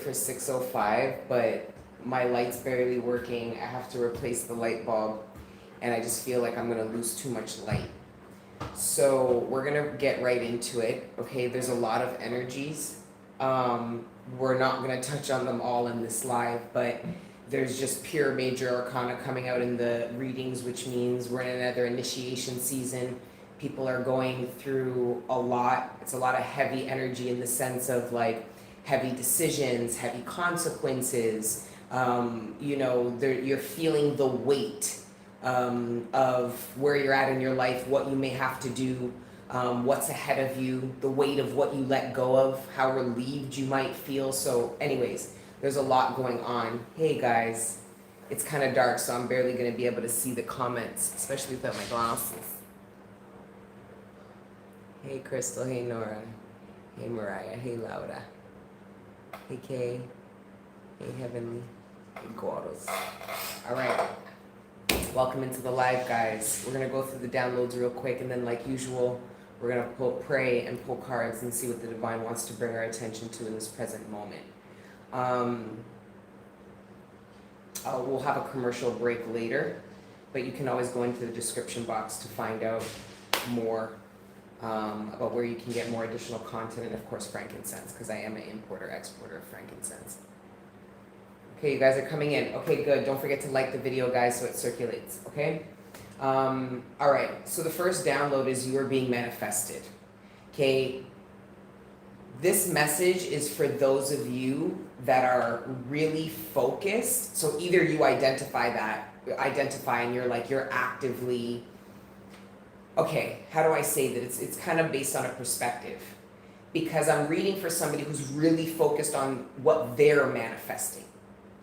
for 6:05, but my light's barely working. I have to replace the light bulb, and I just feel like I'm gonna lose too much light. So we're gonna get right into it. Okay, there's a lot of energies. We're not gonna touch on them all in this live, but there's just pure major arcana coming out in the readings, which means we're in another initiation season. People are going through a lot. It's a lot of heavy energy in the sense of like heavy decisions, heavy consequences. You're feeling the weight of where you're at in your life, what you may have to do, what's ahead of you, the weight of what you let go of, how relieved you might feel. So anyways, there's a lot going on. Hey guys, it's kind of dark, so I'm barely going to be able to see the comments, especially without my glasses. Hey Crystal, hey Nora, hey Mariah, hey Laura, hey Kay, hey Heavenly, hey Gordos. All right, welcome into the live, guys. We're going to go through the downloads real quick, and then like usual, we're going to pray and pull cards and see what the divine wants to bring our attention to in this present moment. We'll have a commercial break later, but you can always go into the description box to find out more about where you can get more additional content, and of course frankincense, because I am an importer-exporter of frankincense. Okay, you guys are coming in. Okay, good. Don't forget to like the video, guys, so it circulates, okay? All right, so the first download is you are being manifested, okay? This message is for those of you that are really focused. So either you identify and you're actively, okay, how do I say that? It's kind of based on a perspective, because I'm reading for somebody who's really focused on what they're manifesting.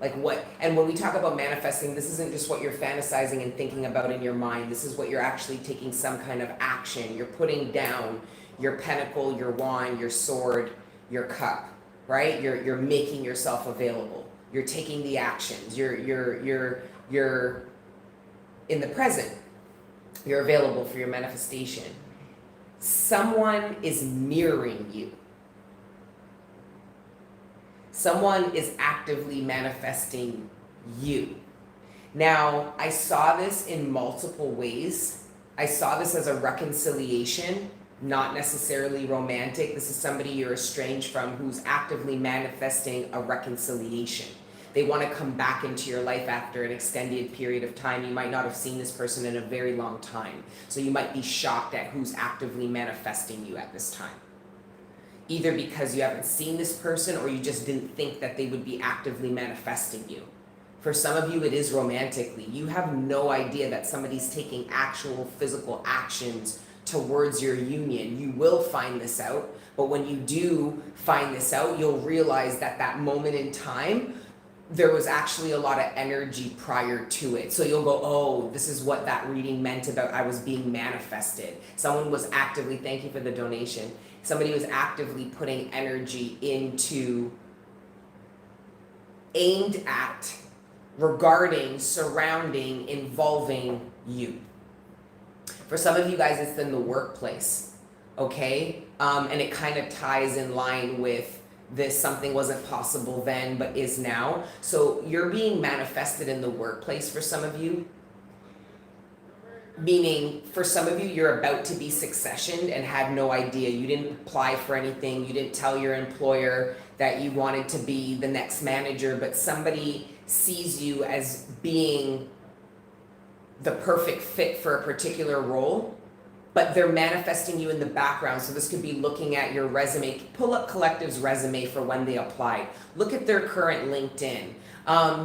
And when we talk about manifesting, this isn't just what you're fantasizing and thinking about in your mind. This is what you're actually taking some kind of action. You're putting down your pentacle, your wand, your sword, your cup, right? You're making yourself available. You're taking the actions. You're in the present. You're available for your manifestation. Someone is mirroring you. Someone is actively manifesting you. Now, I saw this in multiple ways. I saw this as a reconciliation, not necessarily romantic. This is somebody you're estranged from who's actively manifesting a reconciliation. They want to come back into your life after an extended period of time. You might not have seen this person in a very long time. So you might be shocked at who's actively manifesting you at this time. Either because you haven't seen this person or you just didn't think that they would be actively manifesting you. For some of you, it is romantically. You have no idea that somebody's taking actual physical actions towards your union. You will find this out, but when you do find this out, you'll realize that that moment in time, there was actually a lot of energy prior to it. So you'll go, oh, this is what that reading meant about I was being manifested. Someone was actively, thank you for the donation, somebody was actively putting energy into, aimed at, regarding, surrounding, involving you. For some of you guys, it's in the workplace, okay? And it kind of ties in line with this, something wasn't possible then, but is now. So you're being manifested in the workplace for some of you. Meaning, for some of you, you're about to be successioned and had no idea. You didn't apply for anything. You didn't tell your employer that you wanted to be the next manager, but somebody sees you as being the perfect fit for a particular role, but they're manifesting you in the background. So this could be looking at your resume. Pull up Collective's resume for when they applied. Look at their current LinkedIn.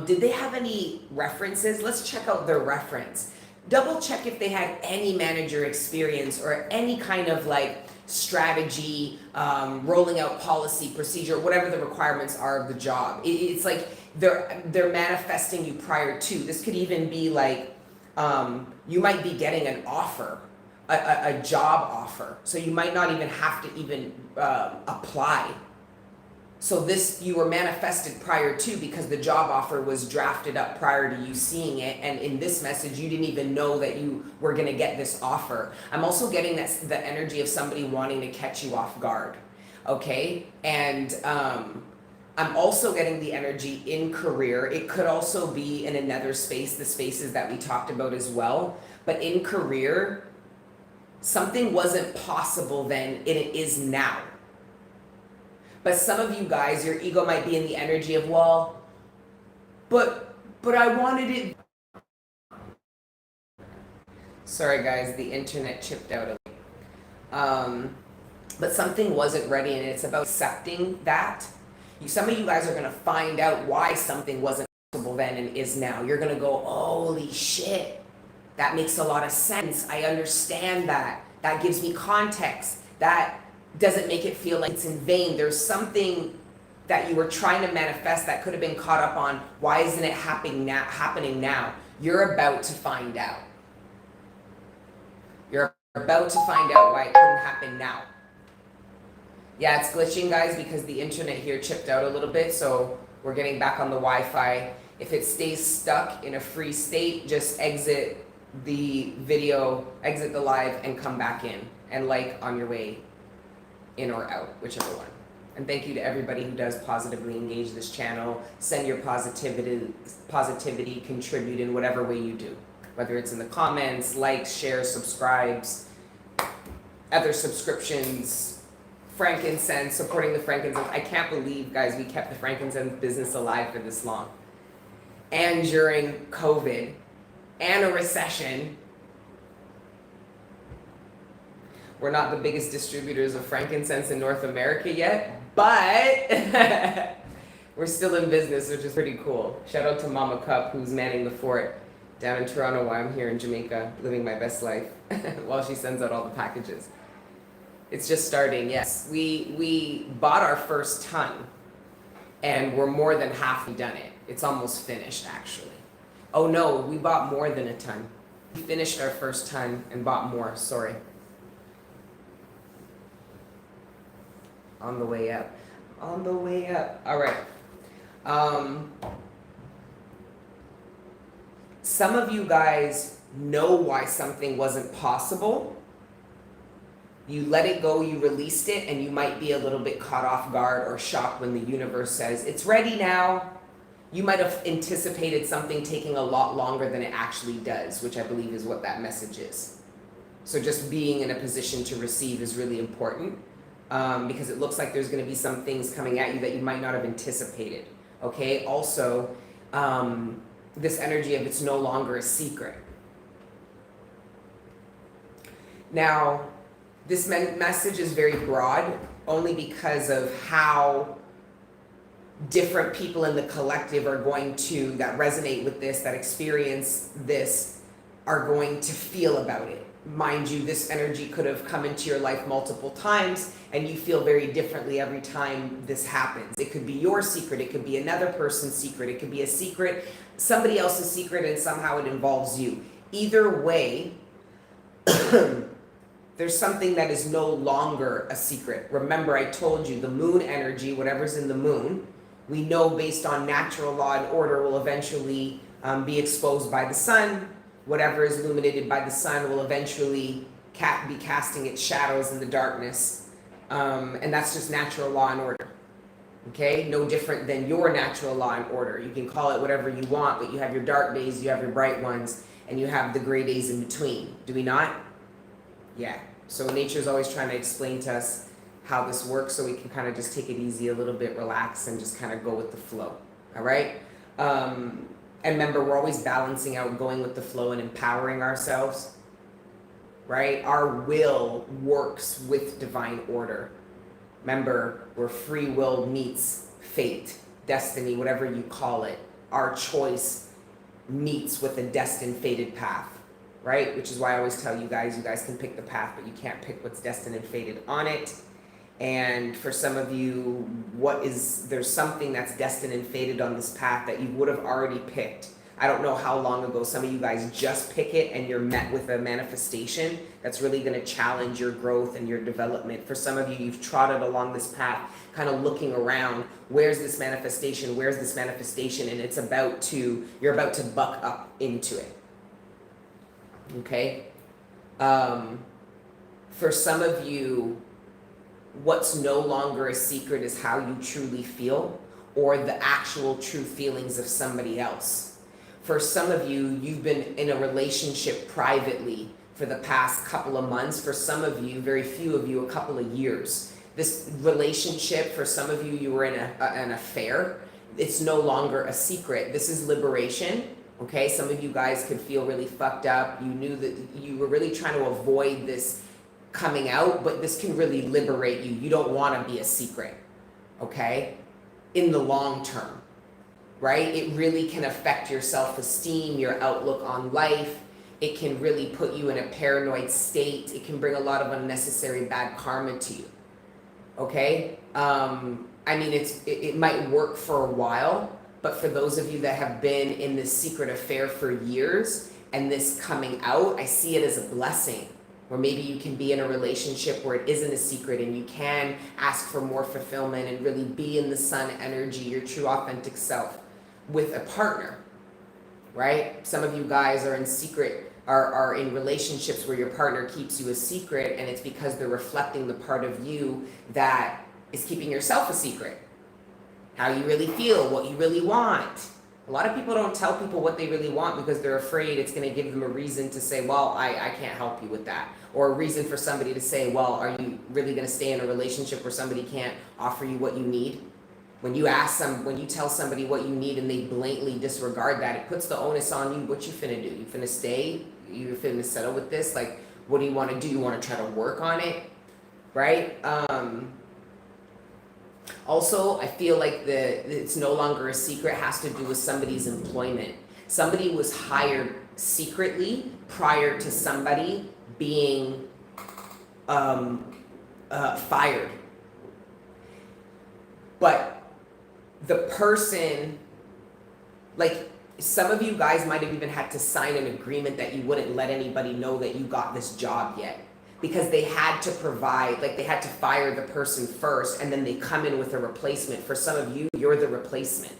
Did they have any references? Let's check out their reference. Double check if they had any manager experience or any kind of like strategy, rolling out policy, procedure, whatever the requirements are of the job. It's like they're manifesting you prior to. This could even be like, you might be getting an offer, a job offer. So you might not even have to even apply. So this, you were manifested prior to, because the job offer was drafted up prior to you seeing it. And in this message, you didn't even know that you were going to get this offer. I'm also getting the energy of somebody wanting to catch you off guard. Okay. And I'm also getting the energy in career. It could also be in another space, the spaces that we talked about as well. But in career, something wasn't possible then, and it is now. But some of you guys, your ego might be in the energy of, well, but I wanted it. Sorry guys, the internet chipped out a little. But something wasn't ready, and it's about accepting that. Some of you guys are gonna find out why something wasn't possible then and is now. You're gonna go, holy shit, that makes a lot of sense. I understand that. That gives me context. That doesn't make it feel like it's in vain. There's something that you were trying to manifest that could have been caught up on. Why isn't it happening now? You're about to find out. You're about to find out why it couldn't happen now. Yeah, it's glitching, guys, because the internet here chipped out a little bit, so we're getting back on the Wi-Fi. If it stays stuck in a free state, just exit the video, exit the live, and come back in, and like on your way in or out, whichever one. And thank you to everybody who does positively engage this channel. Send your positivity, contribute in whatever way you do, whether it's in the comments, likes, shares, subscribes, other subscriptions, frankincense, supporting the frankincense. I can't believe, guys, we kept the frankincense business alive for this long. And during COVID and a recession. We're not the biggest distributors of frankincense in North America yet, but we're still in business, which is pretty cool. Shout out to Mama Cup, who's manning the fort down in Toronto while I'm here in Jamaica, living my best life while she sends out all the packages. It's just starting, yes. We bought our first ton, and we're more than halfway done it. It's almost finished, actually. Oh no, we bought more than a ton. We finished our first ton and bought more, sorry. On the way up. On the way up. All right. Some of you guys know why something wasn't possible. You let it go, you released it, and you might be a little bit caught off guard or shocked when the universe says, it's ready now. You might have anticipated something taking a lot longer than it actually does, which I believe is what that message is. So just being in a position to receive is really important. Because it looks like there's going to be some things coming at you that you might not have anticipated. Okay. Also, this energy of it's no longer a secret. Now, this message is very broad, only because of how different people in the collective are going to, that resonate with this, that experience this, are going to feel about it. Mind you, this energy could have come into your life multiple times, and you feel very differently every time this happens. It could be your secret, it could be another person's secret, it could be a secret, somebody else's secret, and somehow it involves you. Either way, there's something that is no longer a secret. Remember, I told you the moon energy, whatever's in the moon, we know based on natural law and order will eventually be exposed by the sun. Whatever is illuminated by the sun will eventually be casting its shadows in the darkness. And that's just natural law and order. Okay? No different than your natural law and order. You can call it whatever you want, but you have your dark days, you have your bright ones, and you have the gray days in between. Do we not? Yeah. So nature's always trying to explain to us how this works so we can kind of just take it easy a little bit, relax, and just kind of go with the flow. All right? And remember, we're always balancing out going with the flow and empowering ourselves, right? Our will works with divine order. Remember, where free will meets fate, destiny, whatever you call it. Our choice meets with a destined, fated path, right? Which is why I always tell you guys can pick the path, but you can't pick what's destined and fated on it. And for some of you, there's something that's destined and fated on this path that you would have already picked. I don't know how long ago. Some of you guys just pick it and you're met with a manifestation that's really going to challenge your growth and your development. For some of you, you've trotted along this path, kind of looking around, where's this manifestation? Where's this manifestation? And you're about to buck up into it. Okay? For some of you, what's no longer a secret is how you truly feel. or the actual true feelings of somebody else. For some of you, you've been in a relationship privately for the past couple of months. For some of you, very few of you, a couple of years. This relationship, for some of you, you were in an affair. It's no longer a secret. This is liberation. Okay, some of you guys could feel really fucked up. You knew that you were really trying to avoid this coming out, but this can really liberate you. You don't want to be a secret, okay? In the long term, right? It really can affect your self-esteem, your outlook on life. It can really put you in a paranoid state. It can bring a lot of unnecessary bad karma to you, okay? I mean, it might work for a while, but for those of you that have been in this secret affair for years and this coming out, I see it as a blessing. Or maybe you can be in a relationship where it isn't a secret and you can ask for more fulfillment and really be in the sun energy, your true authentic self with a partner, right? Some of you guys are in secret, are in relationships where your partner keeps you a secret, and it's because they're reflecting the part of you that is keeping yourself a secret. How you really feel, what you really want. A lot of people don't tell people what they really want because they're afraid it's going to give them a reason to say, well, I can't help you with that. Or a reason for somebody to say, well, are you really going to stay in a relationship where somebody can't offer you what you need? When you tell somebody what you need and they blatantly disregard that, it puts the onus on you. What you finna do? You finna stay? You finna settle with this? Like, what do you want to do? You want to try to work on it, right? Also, I feel like it's no longer a secret has to do with somebody's employment. Somebody was hired secretly prior to somebody being fired. But the person, like, some of you guys might have even had to sign an agreement that you wouldn't let anybody know that you got this job yet. Because they had to provide, like they had to fire the person first and then they come in with a replacement. For some of you, you're the replacement.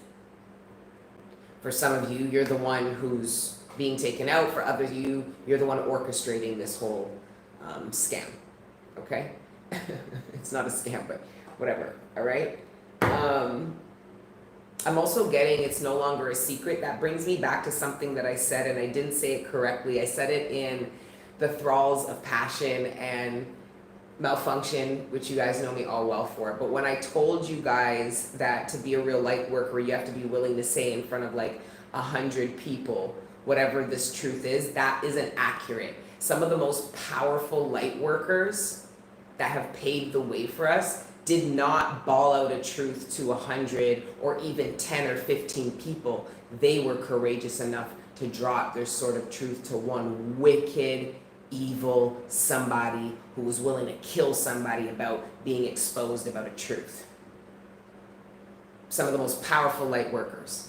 For some of you, you're the one who's being taken out. For others of you, you're the one orchestrating this whole scam, okay? It's not a scam, but whatever, all right? I'm also getting it's no longer a secret. That brings me back to something that I said, and I didn't say it correctly. I said it in the thralls of passion and malfunction, which you guys know me all well for. But when I told you guys that to be a real light worker, you have to be willing to say in front of like 100 people, whatever this truth is, that isn't accurate. Some of the most powerful light workers that have paved the way for us did not bawl out a truth to 100 or even 10 or 15 people. They were courageous enough to drop their sort of truth to one wicked, evil somebody who was willing to kill somebody about being exposed about a truth. Some of the most powerful light workers.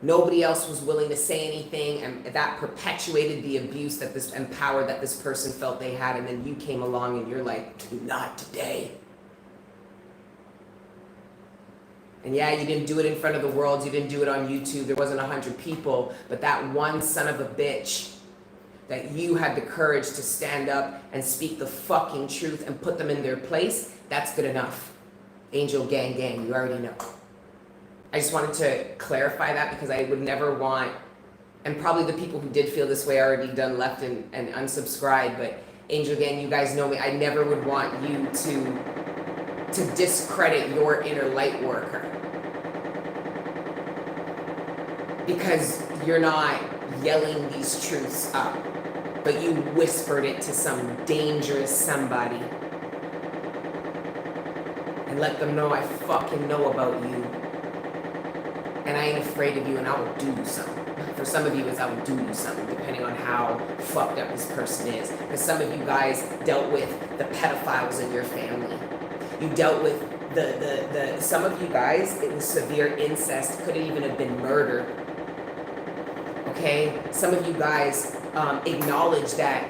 Nobody else was willing to say anything, and that perpetuated the abuse that this and power that this person felt they had, and then you came along and you're like, not today. And yeah, you didn't do it in front of the world, you didn't do it on YouTube, there wasn't 100 people, but that one son of a bitch that you had the courage to stand up and speak the fucking truth and put them in their place, that's good enough. Angel gang gang, you already know. I just wanted to clarify that because I would never want, and probably the people who did feel this way already done left and unsubscribed, but Angel gang, you guys know me, I never would want you to discredit your inner light worker. Because you're not yelling these truths up, but you whispered it to some dangerous somebody and let them know I fucking know about you and I ain't afraid of you and I will do you something. For some of you, it's I will do you something, depending on how fucked up this person is. Because some of you guys dealt with the pedophiles in your family. You dealt with some of you guys, it was severe incest, could have even have been murder. Okay? Some of you guys acknowledge that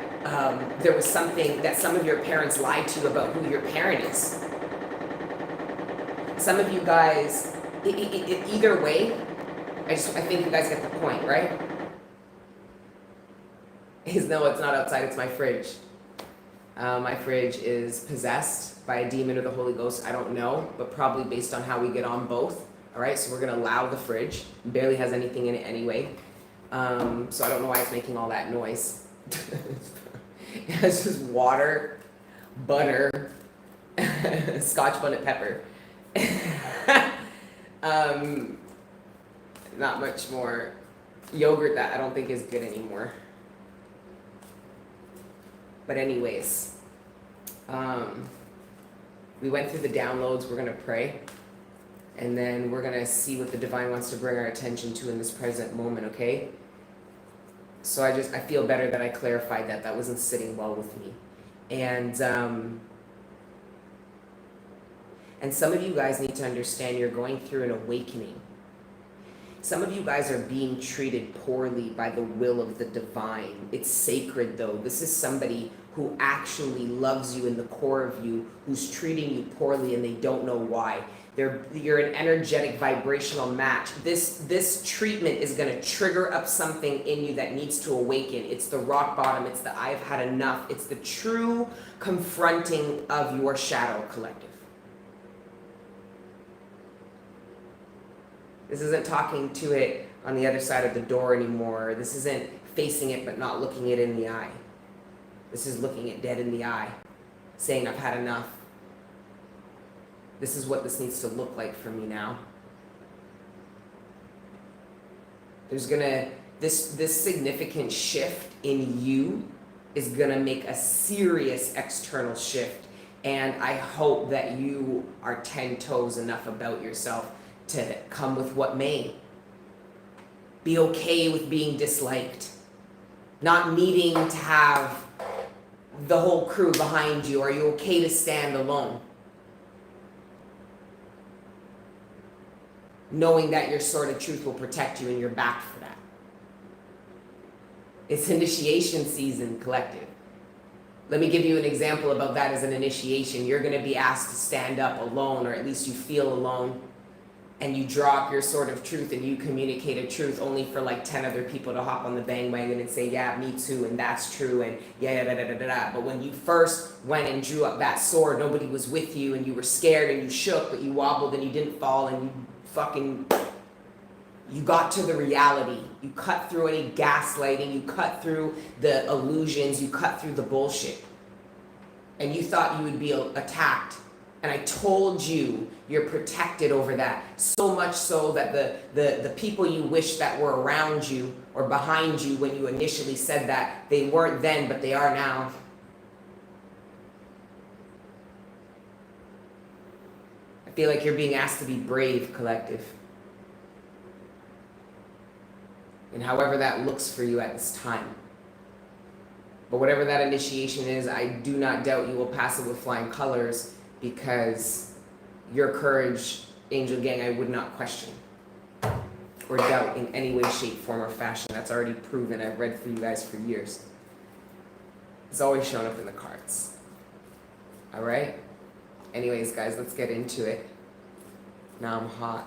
there was something that some of your parents lied to you about who your parent is. Some of you guys, either way, I think you guys get the point, right? Is no, it's not outside, it's my fridge. My fridge is possessed by a demon or the Holy Ghost. I don't know, but probably based on how we get on both. All right, so we're gonna allow the fridge. It barely has anything in it anyway. So I don't know why it's making all that noise. It's just water, butter, Scotch bonnet pepper. Not much more. Yogurt that I don't think is good anymore. But anyways, we went through the downloads. We're gonna pray, and then we're gonna see what the divine wants to bring our attention to in this present moment. Okay. So I feel better that I clarified that. That wasn't sitting well with me, and some of you guys need to understand you're going through an awakening. Some of you guys are being treated poorly by the will of the divine. It's sacred though. This is somebody who actually loves you in the core of you, who's treating you poorly and they don't know why. You're an energetic vibrational match. This treatment is gonna trigger up something in you that needs to awaken. It's the rock bottom, it's the I've had enough. It's the true confronting of your shadow, collective. This isn't talking to it on the other side of the door anymore. This isn't facing it but not looking it in the eye. This is looking it dead in the eye, saying I've had enough. This is what this needs to look like for me now. There's this significant shift in you is gonna make a serious external shift. And I hope that you are 10 toes enough about yourself to come with what may. Be okay with being disliked. Not needing to have the whole crew behind you. Are you okay to stand alone? Knowing that your sword of truth will protect you and you're back for that. It's initiation season, collective. Let me give you an example about that as an initiation. You're going to be asked to stand up alone, or at least you feel alone. And you drop your sword of truth and you communicate a truth only for like 10 other people to hop on the bandwagon and say, yeah, me too, and that's true, and yeah, da da da da da. But when you first went and drew up that sword, nobody was with you, and you were scared and you shook, but you wobbled and you didn't fall, and you got to the reality. You cut through any gaslighting, you cut through the illusions, you cut through the bullshit. And you thought you would be attacked. And I told you, you're protected over that. So much so that the people you wish that were around you or behind you when you initially said that, they weren't then, but they are now. I feel like you're being asked to be brave, collective. And however that looks for you at this time. But whatever that initiation is, I do not doubt you will pass it with flying colors, because your courage, Angel Gang, I would not question or doubt in any way, shape, form, or fashion. That's already proven. I've read for you guys for years. It's always shown up in the cards. All right? Anyways, guys, let's get into it. Now I'm hot.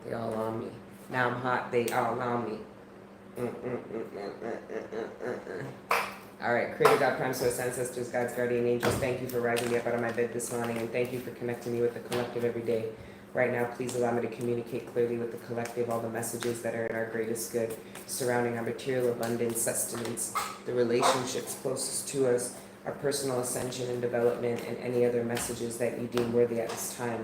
They all on me. Now I'm hot. They all on me. All right, Creator God, Prime Source, Ancestors, God's Guardian Angels, thank you for rising me up out of my bed this morning, and thank you for connecting me with the collective every day. Right now, please allow me to communicate clearly with the collective all the messages that are in our greatest good, surrounding our material abundance, sustenance, the relationships closest to us, our personal ascension and development, and any other messages that you deem worthy at this time.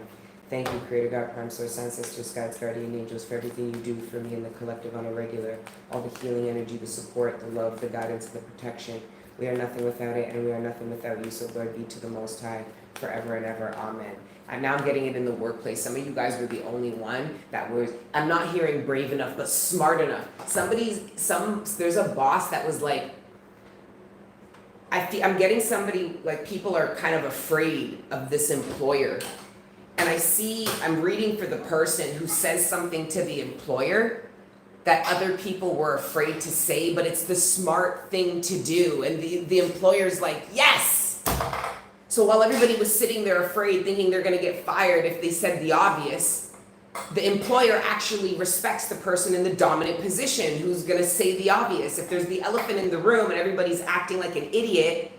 Thank you, Creator God, Prime Source, Ancestors, God's Guardian Angels, for everything you do for me and the collective on a regular. All the healing energy, the support, the love, the guidance, the protection. We are nothing without it, and we are nothing without you. So glory be to the Most High, forever and ever. Amen. And now I'm getting it in the workplace. Some of you guys were the only one that was, I'm not hearing brave enough, but smart enough. There's a boss that was like, I'm getting somebody, like people are kind of afraid of this employer. And I'm reading for the person who says something to the employer that other people were afraid to say, but it's the smart thing to do. And the employer's like, yes! So while everybody was sitting there afraid, thinking they're gonna get fired if they said the obvious, the employer actually respects the person in the dominant position who's gonna say the obvious. If there's the elephant in the room and everybody's acting like an idiot,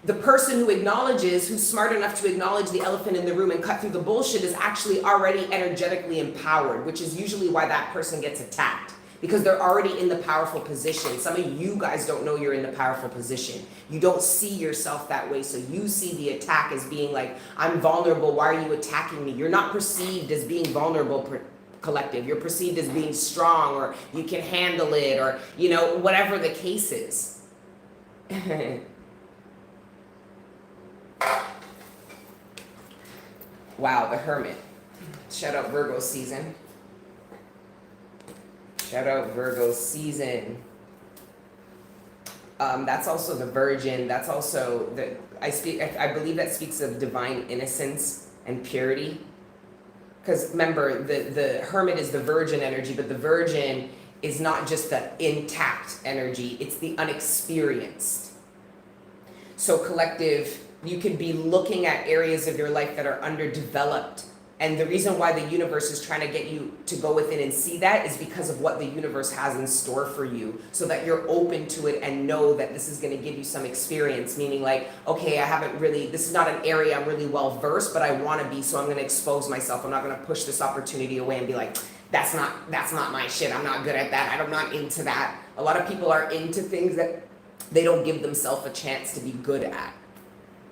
The person who acknowledges, who's smart enough to acknowledge the elephant in the room and cut through the bullshit, is actually already energetically empowered, which is usually why that person gets attacked, because they're already in the powerful position. Some of you guys don't know you're in the powerful position. You don't see yourself that way, so you see the attack as being like, I'm vulnerable, why are you attacking me? You're not perceived as being vulnerable, collective. You're perceived as being strong, or you can handle it, or, you know, whatever the case is. Wow, the Hermit. Shout out Virgo season. Shout out Virgo season. That's also the Virgin. That's also the I believe that speaks of divine innocence and purity. Because remember, the Hermit is the Virgin energy, but the Virgin is not just the intact energy, it's the unexperienced. So collective, you could be looking at areas of your life that are underdeveloped. And the reason why the universe is trying to get you to go within and see that is because of what the universe has in store for you, so that you're open to it and know that this is going to give you some experience, meaning like, okay, this is not an area I'm really well versed, but I want to be, so I'm going to expose myself. I'm not going to push this opportunity away and be like, that's not my shit. I'm not good at that. I'm not into that. A lot of people are into things that they don't give themselves a chance to be good at.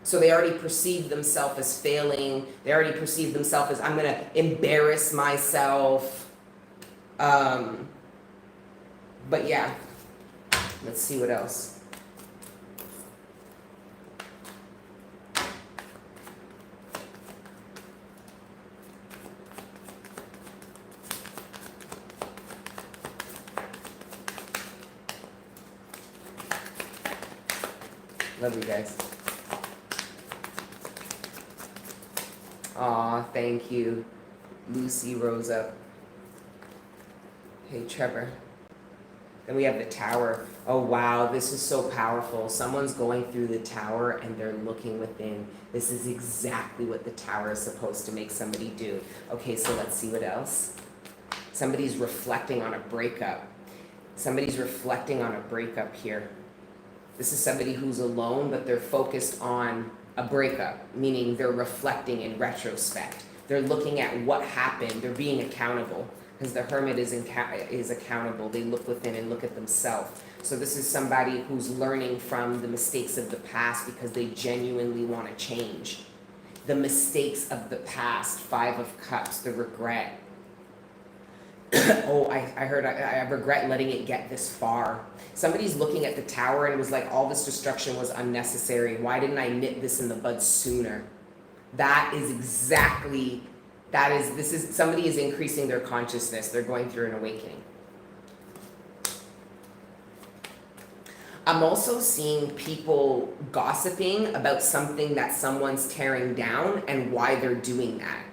So they already perceive themselves as failing. They already perceive themselves as, I'm going to embarrass myself. But yeah, let's see what else. Love you guys. Aw, thank you. Lucy rose up. Hey, Trevor. Then we have the Tower. Oh, wow, this is so powerful. Someone's going through the Tower and they're looking within. This is exactly what the Tower is supposed to make somebody do. Okay, so let's see what else. Somebody's reflecting on a breakup. Somebody's reflecting on a breakup here. This is somebody who's alone, but they're focused on a breakup, meaning they're reflecting in retrospect. They're looking at what happened. They're being accountable, because the Hermit is accountable. They look within and look at themselves. So this is somebody who's learning from the mistakes of the past because they genuinely want to change. The mistakes of the past, 5 of Cups, the regret. Oh, I regret letting it get this far. Somebody's looking at the Tower and was like, all this destruction was unnecessary. Why didn't I nip this in the bud sooner? Somebody is increasing their consciousness. They're going through an awakening. I'm also seeing people gossiping about something that someone's tearing down and why they're doing that.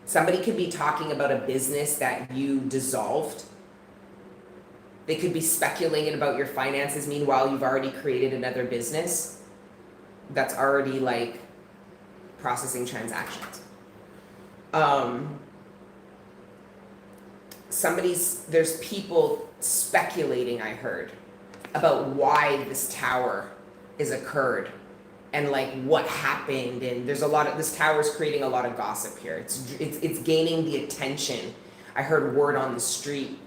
Somebody could be talking about a business that you dissolved. They could be speculating about your finances. Meanwhile, you've already created another business that's already like processing transactions. There's people speculating, I heard, about why this Tower is occurred. And like what happened, and there's this Tower is creating a lot of gossip here. It's gaining the attention. I heard word on the street,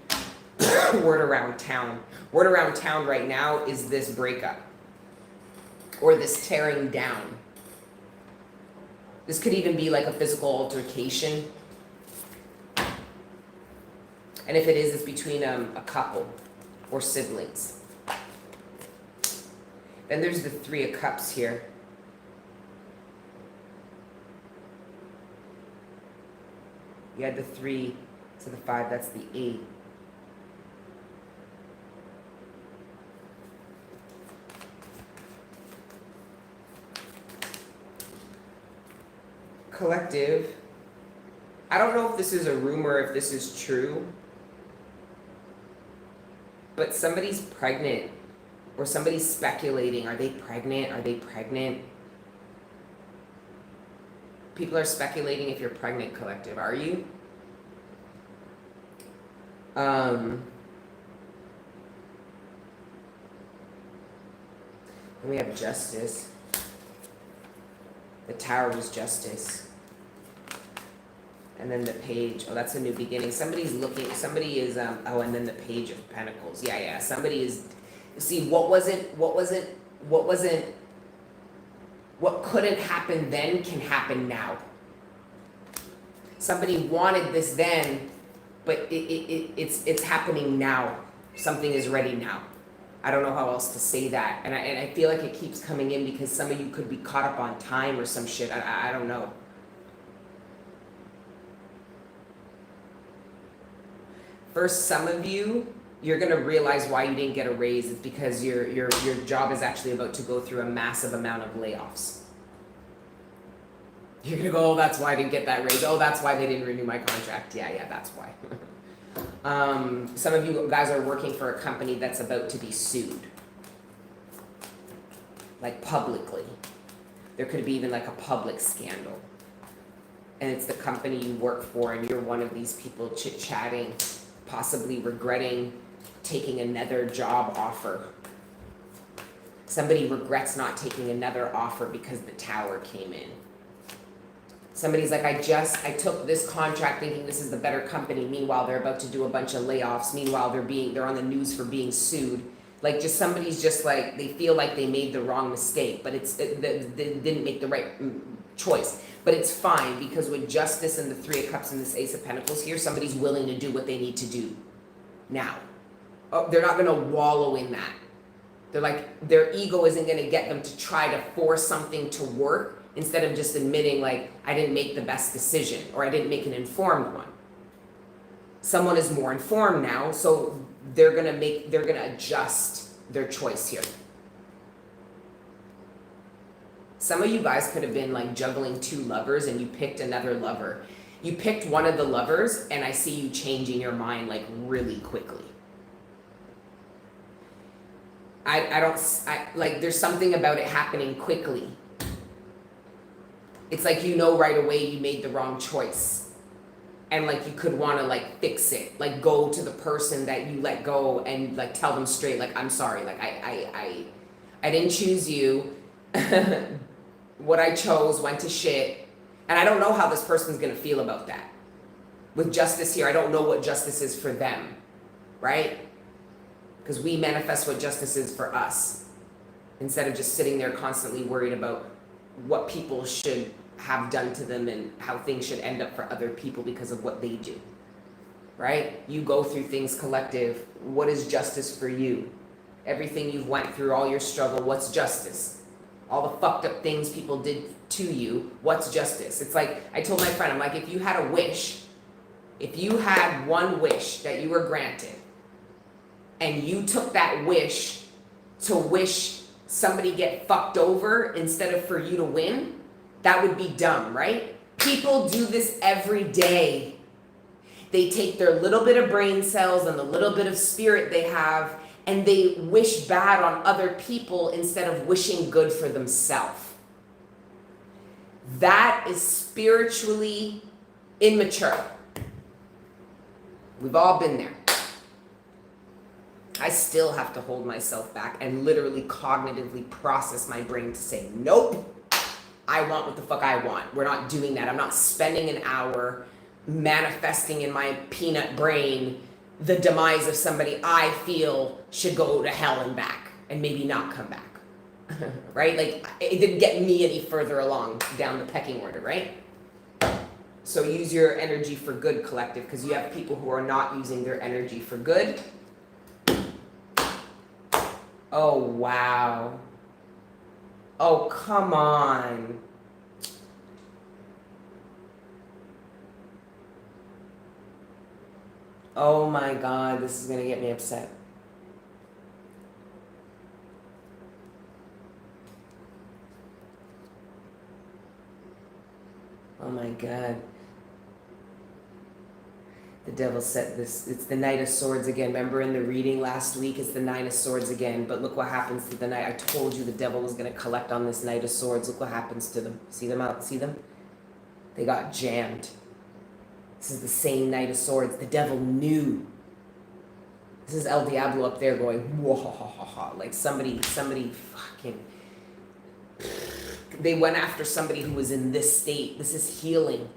word around town. Word around town right now is this breakup or this tearing down. This could even be like a physical altercation. And if it is, it's between a couple or siblings. Then there's the 3 of Cups here. You had the 3 to the 5, that's the 8. Collective. I don't know if this is a rumor, if this is true, but somebody's pregnant, or somebody's speculating. Are they pregnant? Are they pregnant? People are speculating if you're pregnant, collective. Are you? And we have justice. The Tower was justice. And then the Page. Oh, that's a new beginning. Somebody's looking. Somebody is. Oh, and then the Page of Pentacles. Yeah. Somebody is. See, what couldn't happen then can happen now. Somebody wanted this then, but it's happening now. Something is ready now. I don't know how else to say that. And I feel like it keeps coming in because some of you could be caught up on time or some shit. I don't know. For some of you, you're gonna realize why you didn't get a raise. It's because your job is actually about to go through a massive amount of layoffs. You're gonna go, oh, that's why I didn't get that raise. Oh, that's why they didn't renew my contract. Yeah, that's why. Some of you guys are working for a company that's about to be sued. Like publicly. There could be even like a public scandal. And it's the company you work for and you're one of these people chit-chatting, possibly regretting taking another job offer. Somebody regrets not taking another offer because the Tower came in. Somebody's like, I took this contract thinking this is the better company. Meanwhile, they're about to do a bunch of layoffs. Meanwhile, they're on the news for being sued. Like just somebody's just like, they feel like they made the wrong mistake, but they didn't make the right choice. But it's fine because with justice and the Three of Cups and this Ace of Pentacles here, somebody's willing to do what they need to do now. Oh, they're not going to wallow in that. They're like, their ego isn't going to get them to try to force something to work instead of just admitting like, I didn't make the best decision or I didn't make an informed one. Someone is more informed now, so they're going to adjust their choice here. Some of you guys could have been like juggling two lovers and you picked another lover. You picked one of the lovers and I see you changing your mind like really quickly. Like there's something about it happening quickly. It's like you know right away you made the wrong choice. And like you could want to like fix it. Like go to the person that you let go and like tell them straight like I'm sorry. Like I didn't choose you. What I chose went to shit. And I don't know how this person's going to feel about that. With justice here, I don't know what justice is for them. Right? Because we manifest what justice is for us. Instead of just sitting there constantly worried about what people should have done to them and how things should end up for other people because of what they do. Right? You go through things collective. What is justice for you? Everything you've went through, all your struggle, what's justice? All the fucked up things people did to you, what's justice? It's like, I told my friend, I'm like, if you had a wish, if you had one wish that you were granted, and you took that wish to wish somebody get fucked over instead of for you to win, that would be dumb, right? People do this every day. They take their little bit of brain cells and the little bit of spirit they have and they wish bad on other people instead of wishing good for themselves. That is spiritually immature. We've all been there. I still have to hold myself back and literally cognitively process my brain to say, nope, I want what the fuck I want. We're not doing that. I'm not spending an hour manifesting in my peanut brain the demise of somebody I feel should go to hell and back and maybe not come back. Right? Like it didn't get me any further along down the pecking order, right? So use your energy for good, collective, because you have people who are not using their energy for good. Oh, wow. Oh, come on. Oh my God, this is going to get me upset. Oh my God. The devil said this. It's the Knight of Swords again. Remember in the reading last week, it's the Nine of Swords again. But look what happens to the Knight. I told you the devil was going to collect on this Knight of Swords. Look what happens to them. See them out? See them? They got jammed. This is the same Knight of Swords. The devil knew. This is El Diablo up there going, whoa, ha, ha, ha, ha. Like somebody fucking, they went after somebody who was in this state. This is healing.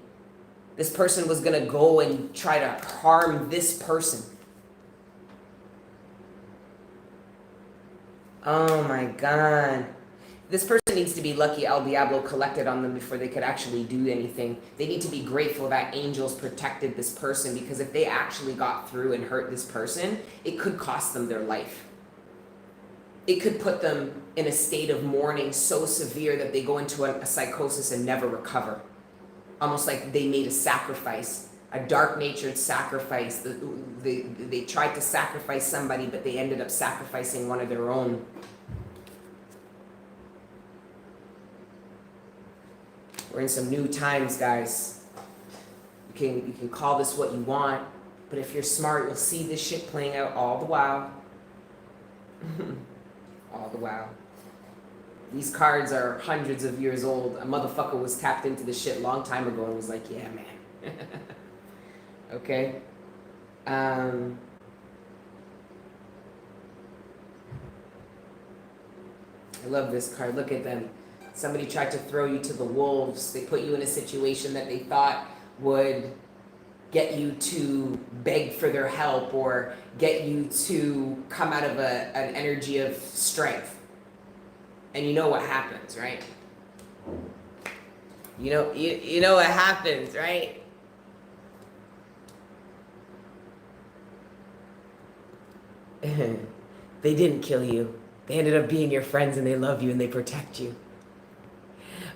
This person was going to go and try to harm this person. Oh my God. This person needs to be lucky El Diablo collected on them before they could actually do anything. They need to be grateful that angels protected this person, because if they actually got through and hurt this person, it could cost them their life. It could put them in a state of mourning so severe that they go into a psychosis and never recover. Almost like they made a sacrifice, a dark-natured sacrifice. They tried to sacrifice somebody, but they ended up sacrificing one of their own. We're in some new times, guys. You can call this what you want, but if you're smart, you'll see this shit playing out all the while. All the while. These cards are hundreds of years old. A motherfucker was tapped into this shit a long time ago and was like, yeah, man. Okay? I love this card. Look at them. Somebody tried to throw you to the wolves. They put you in a situation that they thought would get you to beg for their help or get you to come out of an energy of strength. And you know what happens, right? You know what happens, right? They didn't kill you. They ended up being your friends, and they love you and they protect you.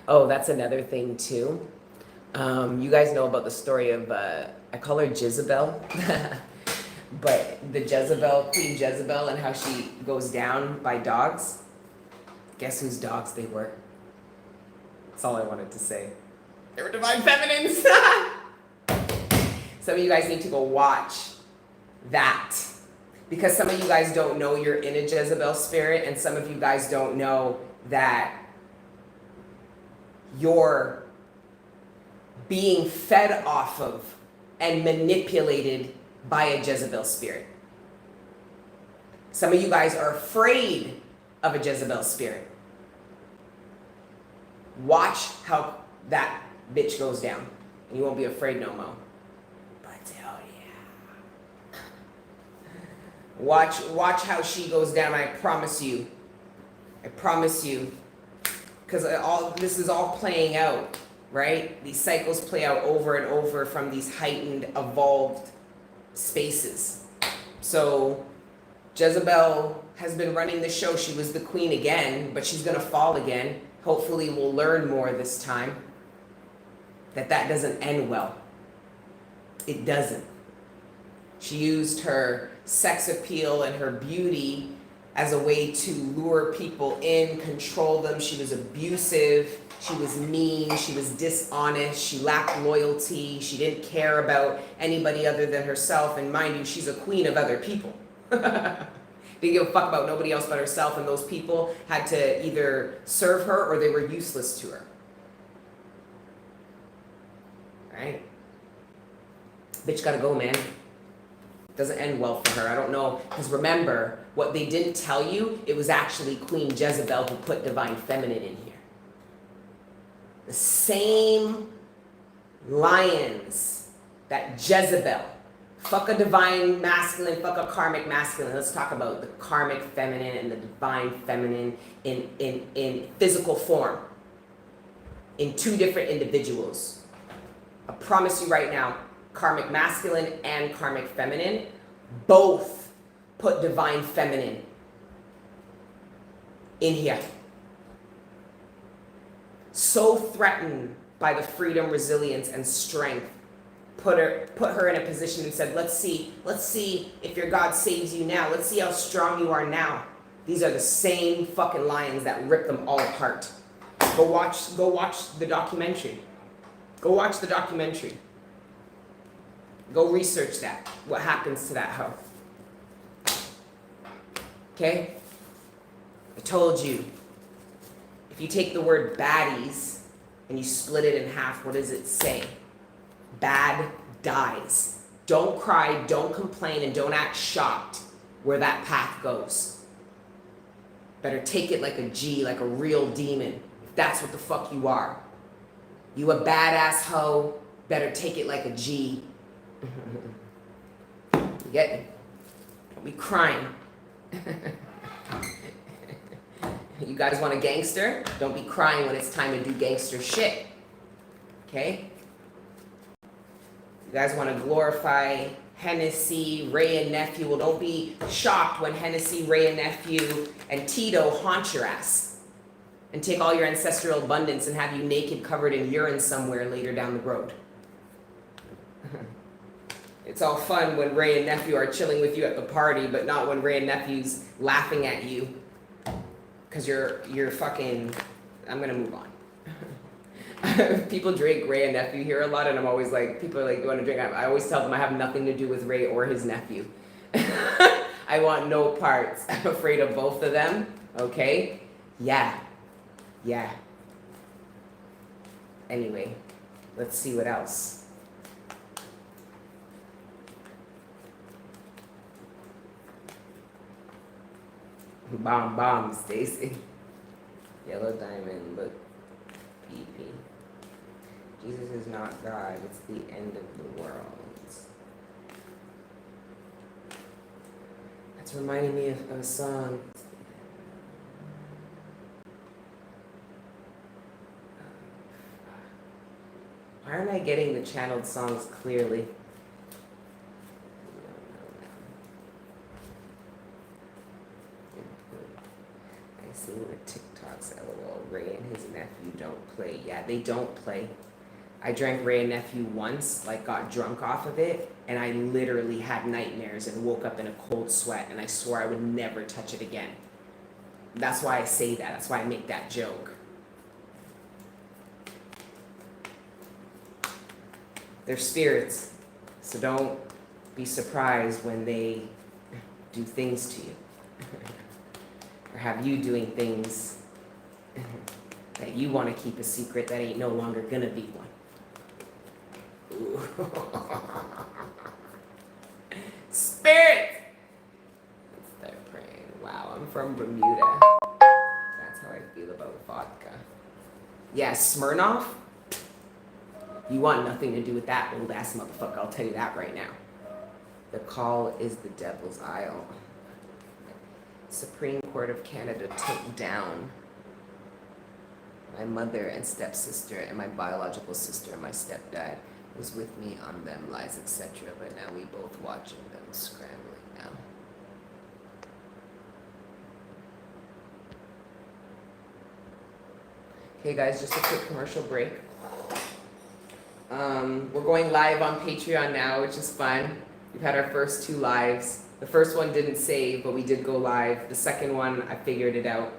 Oh, that's another thing too. You guys know about the story of, I call her Jezebel, but the Jezebel, Queen Jezebel, and how she goes down by dogs. Guess whose dogs they were? That's all I wanted to say. They were divine feminines. Some of you guys need to go watch that, because some of you guys don't know you're in a Jezebel spirit, and some of you guys don't know that you're being fed off of and manipulated by a Jezebel spirit. Some of you guys are afraid of a Jezebel spirit. Watch how that bitch goes down, and you won't be afraid no more. But hell yeah. Watch how she goes down. I promise you. I promise you. Because this is all playing out, right? These cycles play out over and over from these heightened, evolved spaces. So Jezebel has been running the show. She was the queen again, but she's going to fall again. Hopefully we'll learn more this time. That doesn't end well. It doesn't. She used her sex appeal and her beauty as a way to lure people in, control them. She was abusive, she was mean, she was dishonest, she lacked loyalty, she didn't care about anybody other than herself, and mind you, she's a queen of other people. Didn't give a fuck about nobody else but herself, and those people had to either serve her or they were useless to her. Right? Bitch gotta go, man. Doesn't end well for her. I don't know, because remember, what they didn't tell you, it was actually Queen Jezebel who put divine feminine in here. The same lions that Jezebel, fuck a divine masculine, fuck a karmic masculine. Let's talk about the karmic feminine and the divine feminine in physical form, in two different individuals. I promise you right now, karmic masculine and karmic feminine both put divine feminine in here. So threatened by the freedom, resilience, and strength, put her in a position and said, let's see if your God saves you now. Let's see how strong you are now. These are the same fucking lions that rip them all apart. Go watch the documentary. Go watch the documentary. Go research that. What happens to that hoe? Okay? I told you. If you take the word baddies and you split it in half, what does it say? Bad dies. Don't cry, don't complain, and don't act shocked where that path goes. Better take it like a G, like a real demon, if that's what the fuck you are. You a badass hoe, better take it like a G. You get me? Don't be crying. You guys want a gangster? Don't be crying when it's time to do gangster shit. Okay? You guys want to glorify Hennessy, Ray and Nephew? Well, don't be shocked when Hennessy, Ray and Nephew, and Tito haunt your ass and take all your ancestral abundance and have you naked covered in urine somewhere later down the road. It's all fun when Ray and Nephew are chilling with you at the party, but not when Ray and Nephew's laughing at you. Because you're fucking... I'm going to move on. People drink Ray and Nephew here a lot, and I'm always like, people are like, you want to drink? I always tell them I have nothing to do with Ray or his nephew. I want no parts. I'm afraid of both of them. Okay? Yeah. Anyway, let's see what else. Bomb, Stacy. Yellow diamond, look. PP. Jesus is not God, it's the end of the world. That's reminding me of a song. Why aren't I getting the channeled songs clearly? I see the TikToks, LOL. Ray and his nephew don't play. Yeah, they don't play. I drank Ray and Nephew once, like got drunk off of it, and I literally had nightmares and woke up in a cold sweat, and I swore I would never touch it again. That's why I say that. That's why I make that joke. They're spirits, so don't be surprised when they do things to you. Or have you doing things that you want to keep a secret that ain't no longer gonna be one. Ooh. Spirit! Let's start praying. Wow, I'm from Bermuda. That's how I feel about vodka. Yeah, Smirnoff? You want nothing to do with that old ass motherfucker, I'll tell you that right now. The call is the devil's isle. Supreme Court of Canada took down my mother and stepsister and my biological sister and my stepdad was with me on them lies, etc. But now we both watching them scrambling now. Okay guys, just a quick commercial break. We're going live on Patreon now, which is fun. We've had our first 2 lives. The first one didn't save, but we did go live. The second one, I figured it out.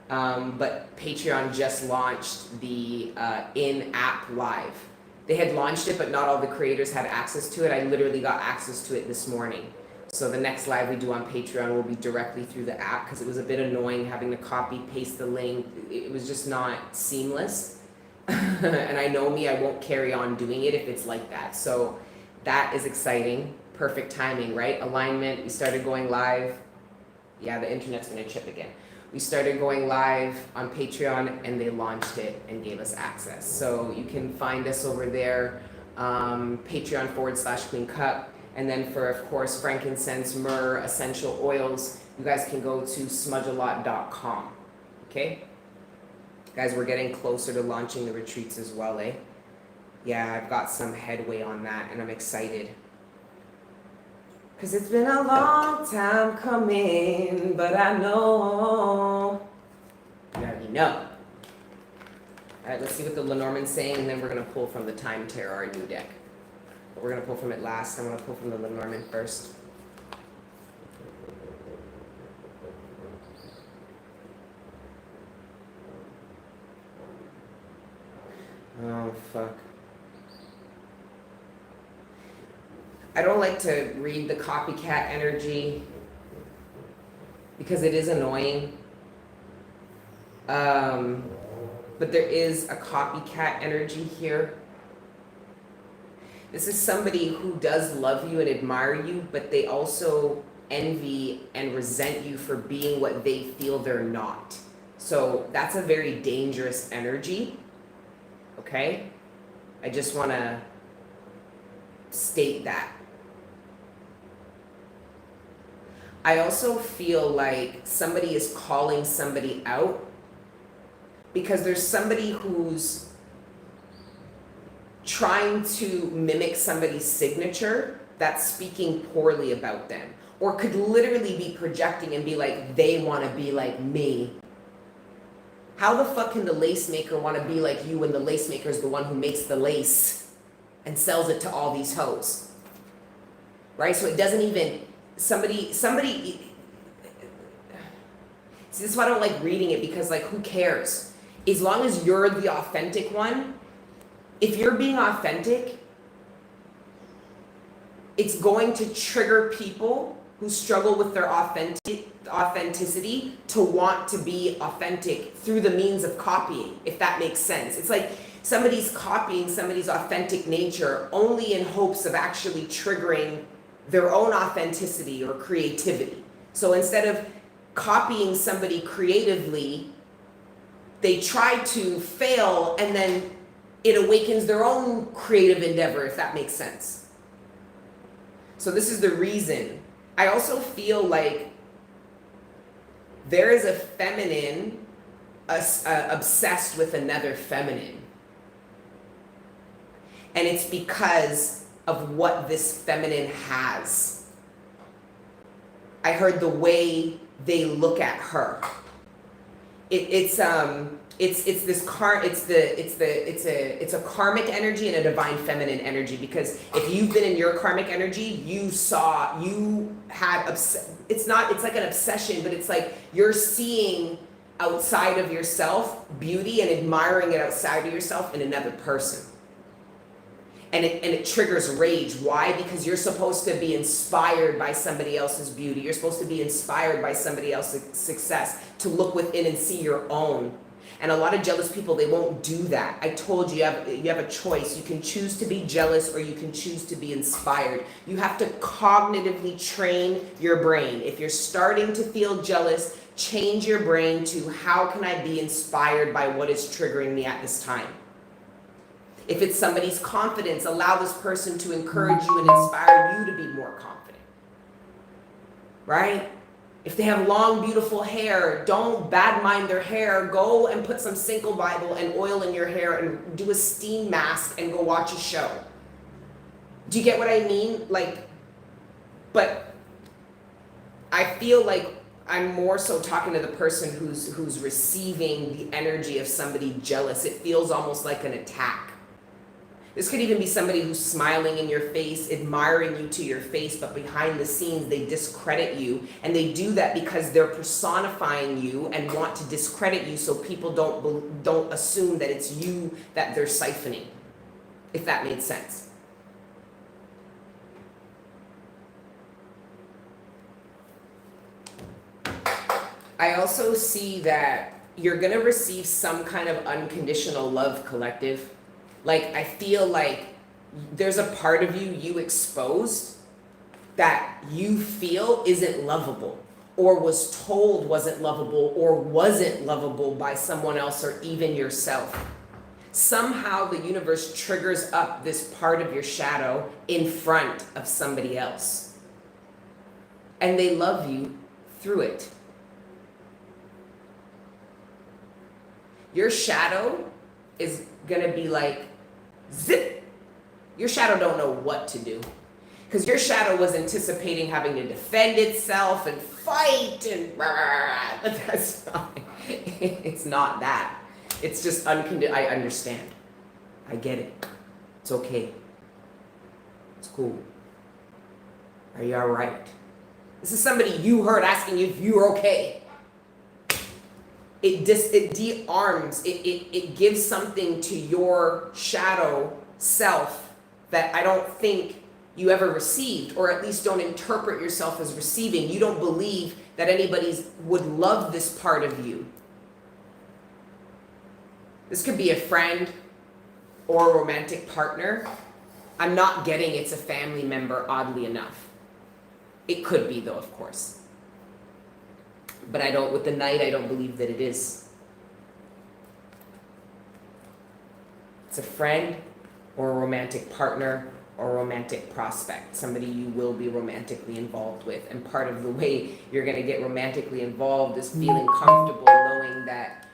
But Patreon just launched the in-app live. They had launched it, but not all the creators had access to it. I literally got access to it this morning. So the next live we do on Patreon will be directly through the app because it was a bit annoying having to copy, paste the link. It was just not seamless. And I know me, I won't carry on doing it if it's like that. So that is exciting. Perfect timing, right? Alignment, we started going live. Yeah, the internet's gonna chip again. We started going live on Patreon and they launched it and gave us access. So you can find us over there, Patreon/Queen Cup. And then for, of course, frankincense, myrrh, essential oils, you guys can go to smudgealot.com, okay? Guys, we're getting closer to launching the retreats as well, eh? Yeah, I've got some headway on that and I'm excited. Cause it's been a long time coming, but I know. You already know. All right, let's see what the Lenormand's saying, and then we're gonna pull from the Time Tarot, our new deck. But we're gonna pull from it last. I'm gonna pull from the Lenormand first. Oh, fuck. I don't like to read the copycat energy because it is annoying. But there is a copycat energy here. This is somebody who does love you and admire you, but they also envy and resent you for being what they feel they're not. So that's a very dangerous energy, okay? I just want to state that. I also feel like somebody is calling somebody out because there's somebody who's trying to mimic somebody's signature that's speaking poorly about them, or could literally be projecting and be like, they want to be like me. How the fuck can the lace maker want to be like you when the lace maker is the one who makes the lace and sells it to all these hoes? Right? So it doesn't even, somebody, see, this is why I don't like reading it, because like, who cares? As long as you're the authentic one, if you're being authentic, it's going to trigger people who struggle with their authenticity to want to be authentic through the means of copying, if that makes sense. It's like somebody's copying somebody's authentic nature only in hopes of actually triggering their own authenticity or creativity. So instead of copying somebody creatively, they try to fail, and then it awakens their own creative endeavor, if that makes sense. So this is the reason. I also feel like there is a feminine obsessed with another feminine. And it's because of what this feminine has. I heard the way they look at her. It's a karmic energy and a divine feminine energy, because if you've been in your karmic energy, it's like an obsession, but it's like you're seeing outside of yourself beauty and admiring it outside of yourself in another person. And it triggers rage. Why? Because you're supposed to be inspired by somebody else's beauty. You're supposed to be inspired by somebody else's success, to look within and see your own. And a lot of jealous people, they won't do that. I told you, you have a choice. You can choose to be jealous, or you can choose to be inspired. You have to cognitively train your brain. If you're starting to feel jealous, change your brain to, how can I be inspired by what is triggering me at this time? If it's somebody's confidence, allow this person to encourage you and inspire you to be more confident. Right? If they have long, beautiful hair, don't bad mind their hair. Go and put some Cinco Bible and oil in your hair and do a steam mask and go watch a show. Do you get what I mean? Like, but I feel like I'm more so talking to the person who's receiving the energy of somebody jealous. It feels almost like an attack. This could even be somebody who's smiling in your face, admiring you to your face, but behind the scenes, they discredit you. And they do that because they're personifying you and want to discredit you, so people don't assume that it's you that they're siphoning, if that made sense. I also see that you're going to receive some kind of unconditional love, collective. Like, I feel like there's a part of you exposed that you feel isn't lovable, or was told wasn't lovable, or wasn't lovable by someone else, or even yourself. Somehow the universe triggers up this part of your shadow in front of somebody else. And they love you through it. Your shadow is gonna be like, zip. Your shadow don't know what to do, because your shadow was anticipating having to defend itself and fight and but that's not, it's not that. It's just unconditional. I understand. I get it. It's okay. It's cool. Are you all right? This is somebody you heard asking you if you're okay. It de-arms, it gives something to your shadow self that I don't think you ever received, or at least don't interpret yourself as receiving. You don't believe that anybody would love this part of you. This could be a friend or a romantic partner. I'm not getting it's a family member, oddly enough. It could be though, of course. But I don't, with the Knight, I don't believe that it is. It's a friend or a romantic partner or a romantic prospect, somebody you will be romantically involved with. And part of the way you're going to get romantically involved is feeling comfortable knowing that,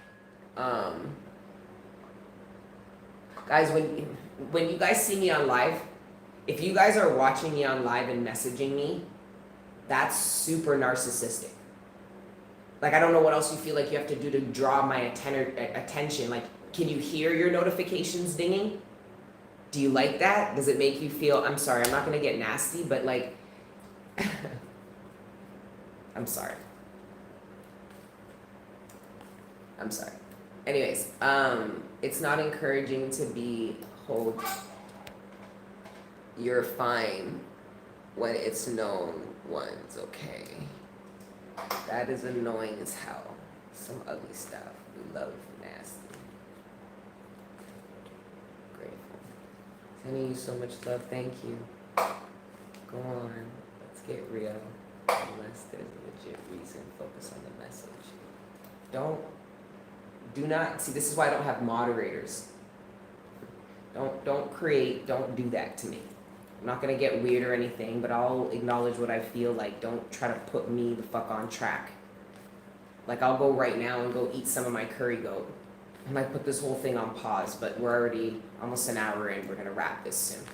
guys, when you guys see me on live, if you guys are watching me on live and messaging me, that's super narcissistic. Like, I don't know what else you feel like you have to do to draw my attention. Like, can you hear your notifications dinging? Do you like that? Does it make you feel, I'm sorry, I'm not going to get nasty, but like, I'm sorry. I'm sorry. Anyways, it's not encouraging to be hold, you're fine when it's known one's okay. That is annoying as hell. Some ugly stuff. We love nasty. Grateful. Sending you so much love. Thank you. Go on. Let's get real. Unless there's a legit reason, focus on the message. Do not, see, this is why I don't have moderators. Don't do that to me. I'm not gonna get weird or anything, but I'll acknowledge what I feel like. Don't try to put me the fuck on track. Like, I'll go right now and go eat some of my curry goat. I might put this whole thing on pause, but we're already almost an hour in. We're gonna wrap this soon.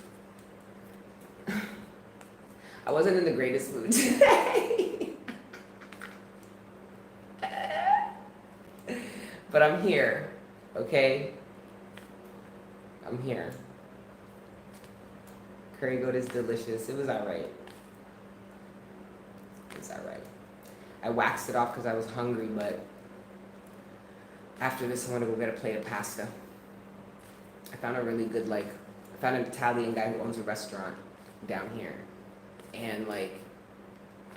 I wasn't in the greatest mood today. But I'm here, okay? I'm here. Curry goat is delicious. It was alright. It was alright. I waxed it off because I was hungry, but after this I'm gonna go get a plate of pasta. I found a really good, I found an Italian guy who owns a restaurant down here. And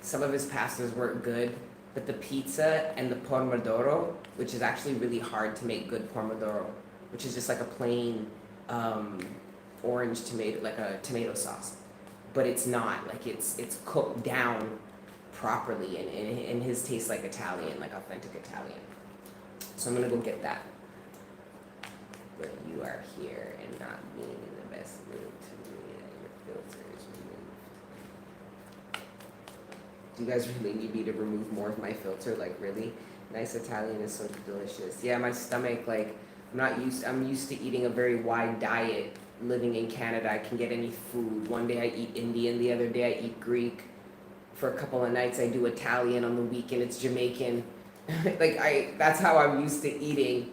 some of his pastas weren't good, but the pizza and the pomodoro, which is actually really hard to make good pomodoro, which is just like a plain orange tomato, like a tomato sauce, but it's not, it's cooked down properly, and his tastes like Italian, like authentic Italian. So I'm gonna go get that. But you are here and not being in the best mood to me, and your filter is removed. Do you guys really need me to remove more of my filter? Like, really? Nice Italian is so delicious. Yeah, my stomach, I'm used to eating a very wide diet. Living in Canada, I can get any food. One day I eat Indian, the other day I eat Greek. For a couple of nights I do Italian, on the weekend it's Jamaican. That's how I'm used to eating,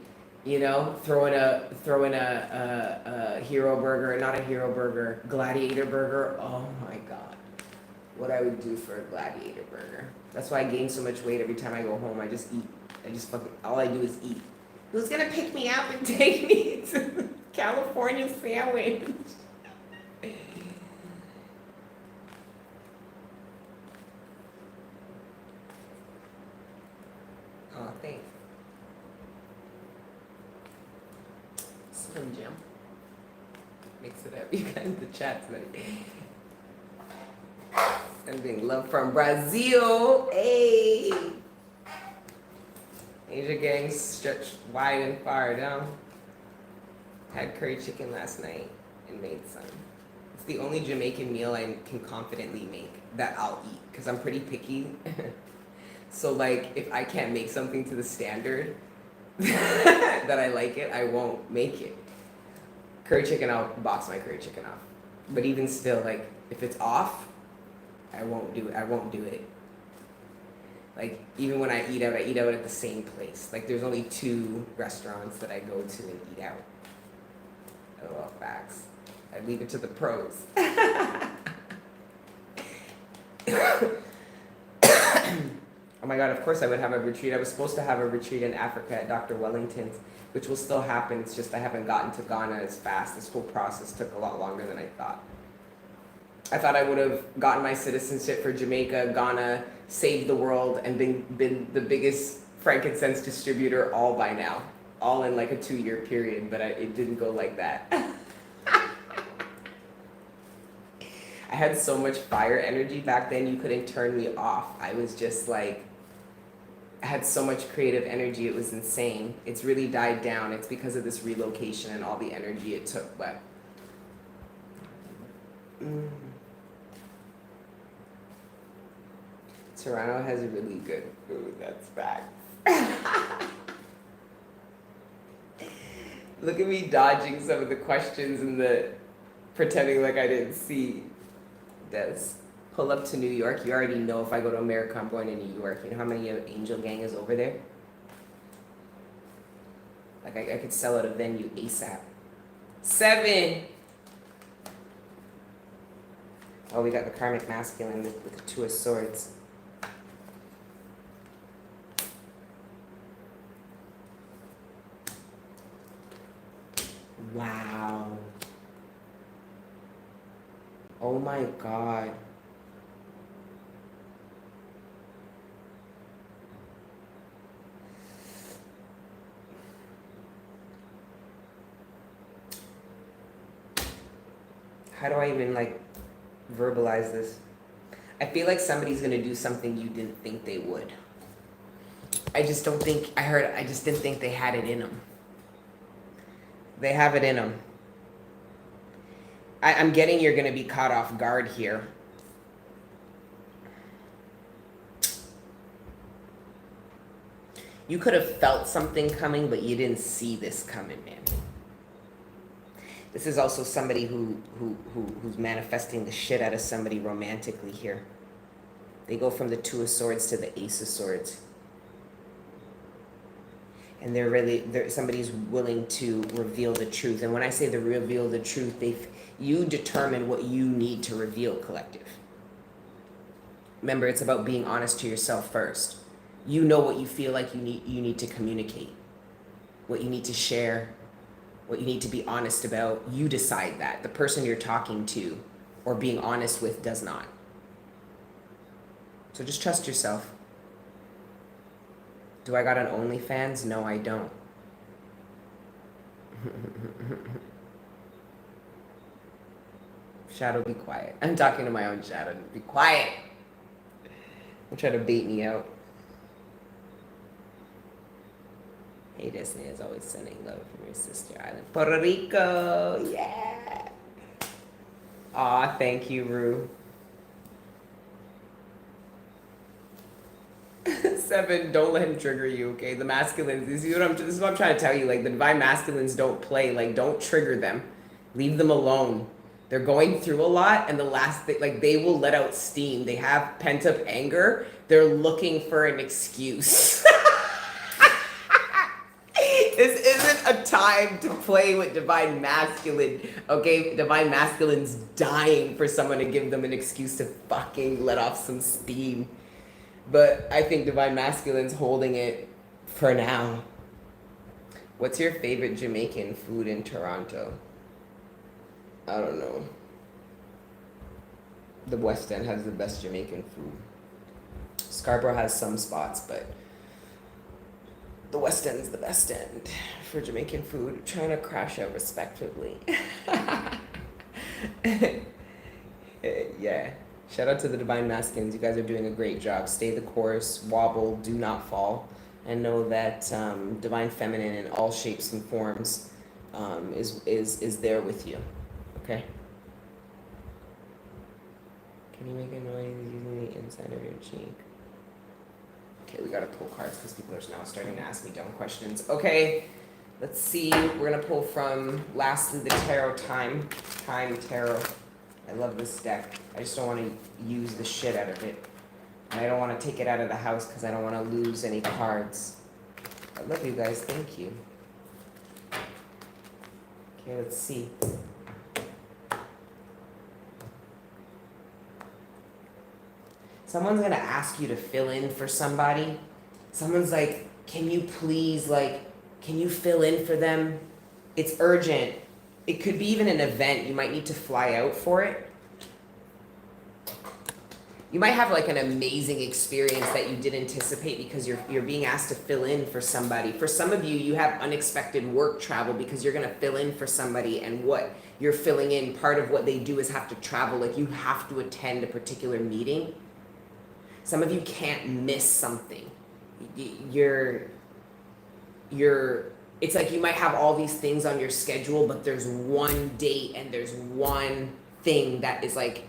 throw in a hero burger, not a hero burger, gladiator burger. Oh my God, what I would do for a gladiator burger. That's why I gain so much weight every time I go home. I just eat. All I do is eat. Who's gonna pick me up and take me to California sandwich? Oh, thanks. Slim Jim. Mix it up. You guys, the chat's ready. Sending love from Brazil. Hey. Asia gang stretched wide and far down. Had curry chicken last night and made some. It's the only Jamaican meal I can confidently make that I'll eat, because I'm pretty picky. So if I can't make something to the standard that I like it, I won't make it. Curry chicken, I'll box my curry chicken off. But even still, if it's off, I won't do it. Even when I eat out at the same place. There's only 2 restaurants that I go to and eat out. Oh, facts. I leave it to the pros. Oh my God, of course I would have a retreat. I was supposed to have a retreat in Africa at Dr. Wellington's, which will still happen. It's just I haven't gotten to Ghana as fast. This whole process took a lot longer than I thought. I thought I would have gotten my citizenship for Jamaica, Ghana, saved the world, and been the biggest frankincense distributor all by now. All in a 2-year period, but it didn't go like that. I had so much fire energy back then, you couldn't turn me off. I was just like, I had so much creative energy, it was insane. It's really died down. It's because of this relocation and all the energy it took, but Toronto has really good food, that's fact. Look at me dodging some of the questions and the pretending like I didn't see. Des, pull up to New York. You already know if I go to America, I'm going to New York. You know how many Angel Gang is over there? Like I could sell out a venue ASAP. 7. Oh, we got the karmic masculine with the 2 of swords. Wow. Oh my God. How do I even like verbalize this? I feel like somebody's gonna do something you didn't think they would. I just don't think, I just didn't think they had it in them. They have it in them. I'm getting you're gonna be caught off guard here. You could have felt something coming, but you didn't see this coming, man. This is also somebody who's manifesting the shit out of somebody romantically here. They go from the 2 of swords to the Ace of swords. And somebody's willing to reveal the truth. And when I say reveal the truth, you determine what you need to reveal, collective. Remember, it's about being honest to yourself first. You know what you feel like you need to communicate, what you need to share, what you need to be honest about. You decide that. The person you're talking to or being honest with does not. So just trust yourself. Do I got an OnlyFans? No, I don't. Shadow, be quiet. I'm talking to my own shadow. Be quiet. Don't try to bait me out. Hey, Destiny is always sending love from your sister island. Puerto Rico, yeah. Aw, thank you, Rue. 7, don't let him trigger you, okay? The masculines, this is what I'm trying to tell you. Like, the divine masculines don't play. Like, don't trigger them. Leave them alone. They're going through a lot, and the last thing, like, they will let out steam. They have pent-up anger. They're looking for an excuse. This isn't a time to play with divine masculine, okay? Divine masculine's dying for someone to give them an excuse to fucking let off some steam. But I think divine masculine's holding it for now. What's your favorite Jamaican food in Toronto? I don't know. The West End has the best Jamaican food. Scarborough has some spots, but the West End's the best end for Jamaican food. Trying to crash out respectively. Yeah. Shout out to the Divine Masculines. You guys are doing a great job. Stay the course, wobble, do not fall. And know that Divine Feminine in all shapes and forms is there with you. Okay? Can you make a noise using the inside of your cheek? Okay, we gotta pull cards because people are now starting to ask me dumb questions. Okay, let's see. We're gonna pull from lastly the Tarot Time Tarot. I love this deck. I just don't want to use the shit out of it. And I don't want to take it out of the house because I don't want to lose any cards. I love you guys. Thank you. Okay, let's see. Someone's going to ask you to fill in for somebody. Someone's like, can you please, can you fill in for them? It's urgent. It could be even an event. You might need to fly out for it. You might have like an amazing experience that you didn't anticipate because you're being asked to fill in for somebody. For some of you, you have unexpected work travel because you're gonna fill in for somebody, and what you're filling in, part of what they do is have to travel. Like you have to attend a particular meeting. Some of you can't miss something. You're it's like you might have all these things on your schedule, but there's one date and there's one thing that is like,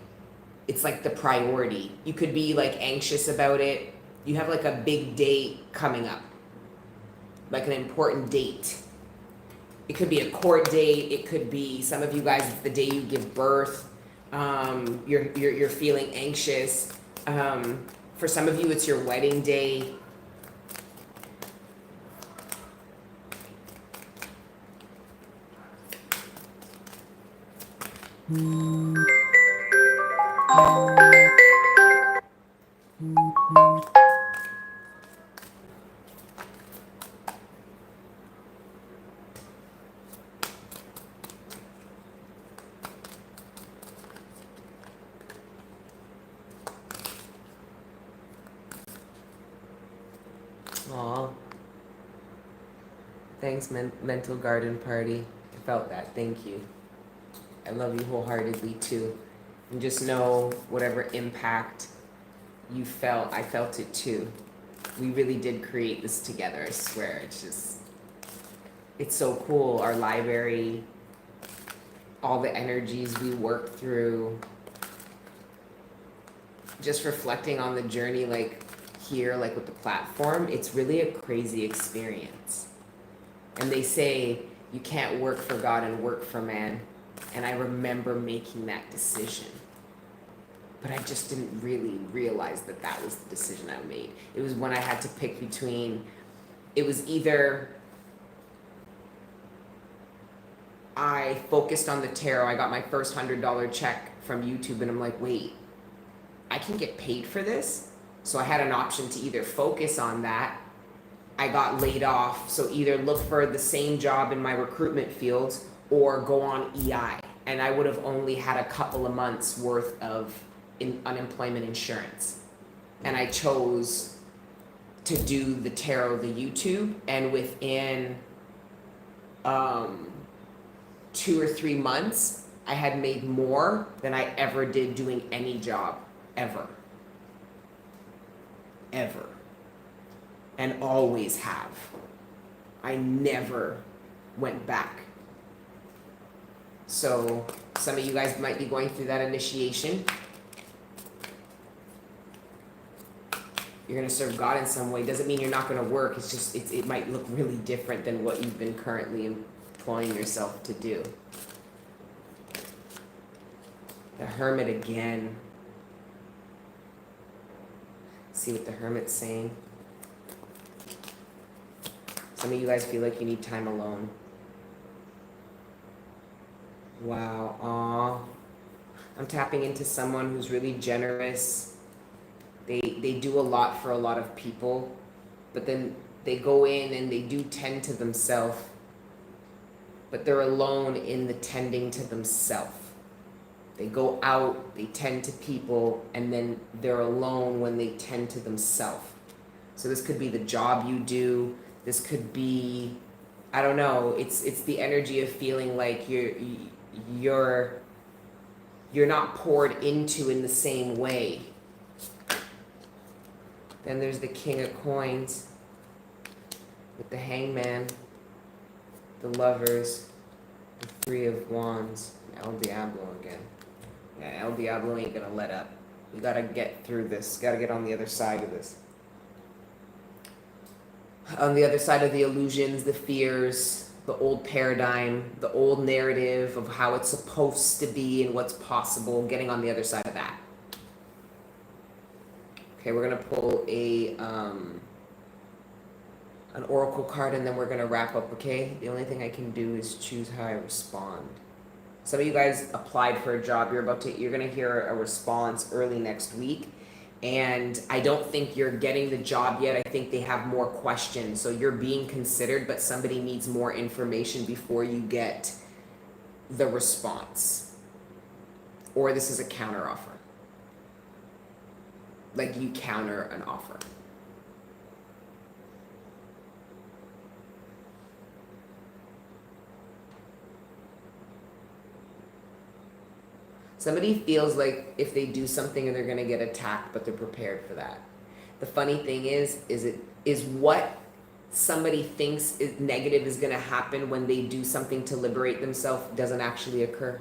it's like the priority. You could be like anxious about it. You have like a big date coming up, like an important date. It could be a court date. It could be, some of you guys, it's the day you give birth. You're feeling anxious. For some of you, it's your wedding day. Aw. Thanks, Mental Garden Party. I felt that. Thank you. I love you wholeheartedly too. And just know whatever impact you felt, I felt it too. We really did create this together, I swear. It's just, it's so cool. Our library, all the energies we work through, just reflecting on the journey, like here, like with the platform, it's really a crazy experience. And they say you can't work for God and work for man. And I remember making that decision. But I just didn't really realize that that was the decision I made. It was when I had to pick between, it was either I focused on the tarot, I got my first $100 check from YouTube, and I'm like, wait, I can get paid for this? So I had an option to either focus on that. I got laid off, so either look for the same job in my recruitment fields or go on EI. And I would have only had a couple of months worth of unemployment insurance. And I chose to do the tarot, the YouTube, and within 2 or 3 months, I had made more than I ever did doing any job, ever. Ever. And always have. I never went back. So some of you guys might be going through that initiation. You're going to serve God in some way. Doesn't mean you're not going to work. It's just, it might look really different than what you've been currently employing yourself to do. The Hermit again. See what the Hermit's saying. Some of you guys feel like you need time alone. Wow, aw. I'm tapping into someone who's really generous. They do a lot for a lot of people, but then they go in and they do tend to themselves, but they're alone in the tending to themselves. They go out, they tend to people, and then they're alone when they tend to themselves. So this could be the job you do. This could be, I don't know. It's the energy of feeling like you're not poured into in the same way. Then there's the King of Coins with the Hangman, the Lovers, the Three of Wands, and El Diablo again. Yeah, El Diablo ain't gonna let up. We gotta get through this. Gotta get on the other side of this. On the other side of the illusions, the fears, the old paradigm, the old narrative of how it's supposed to be and what's possible, getting on the other side of that. Okay, we're gonna pull an oracle card, and then we're gonna wrap up, okay? The only thing I can do is choose how I respond. Some of you guys applied for a job. You're gonna hear a response early next week. And I don't think you're getting the job yet. I think they have more questions. So you're being considered, but somebody needs more information before you get the response. Or this is a counteroffer. Like you counter an offer. Somebody feels like if they do something and they're gonna get attacked, but they're prepared for that. The funny thing is what somebody thinks is negative is gonna happen when they do something to liberate themselves doesn't actually occur.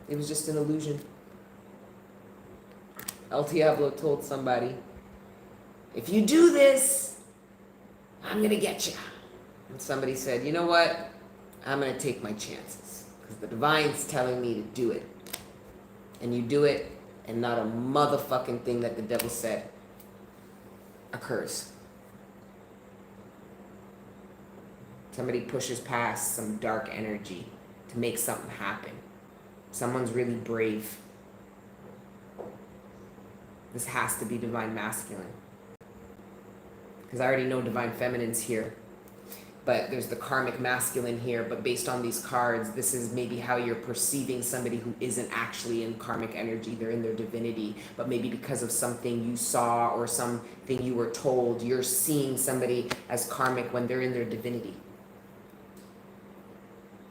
It was just an illusion. El Diablo told somebody, if you do this, I'm gonna get you. And somebody said, you know what? I'm gonna take my chances because the divine's telling me to do it. And you do it, and not a motherfucking thing that the devil said occurs. Somebody pushes past some dark energy to make something happen. Someone's really brave. This has to be divine masculine. Because I already know divine feminine's here. But there's the karmic masculine here. But based on these cards, this is maybe how you're perceiving somebody who isn't actually in karmic energy. They're in their divinity. But maybe because of something you saw or something you were told, you're seeing somebody as karmic when they're in their divinity.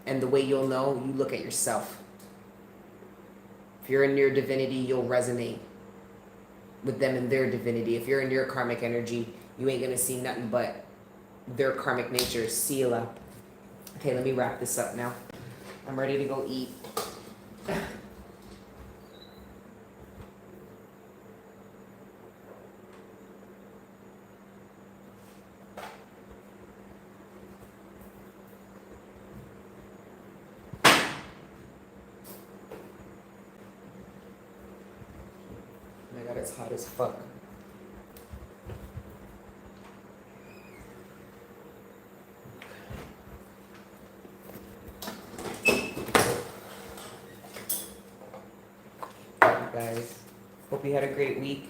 And the way you'll know, you look at yourself. If you're in your divinity, you'll resonate with them in their divinity. If you're in your karmic energy, you ain't gonna see nothing but their karmic nature. See you later. Okay, let me wrap this up now. I'm ready to go eat. Oh my god, it's hot as fuck. Guys, hope you had a great week.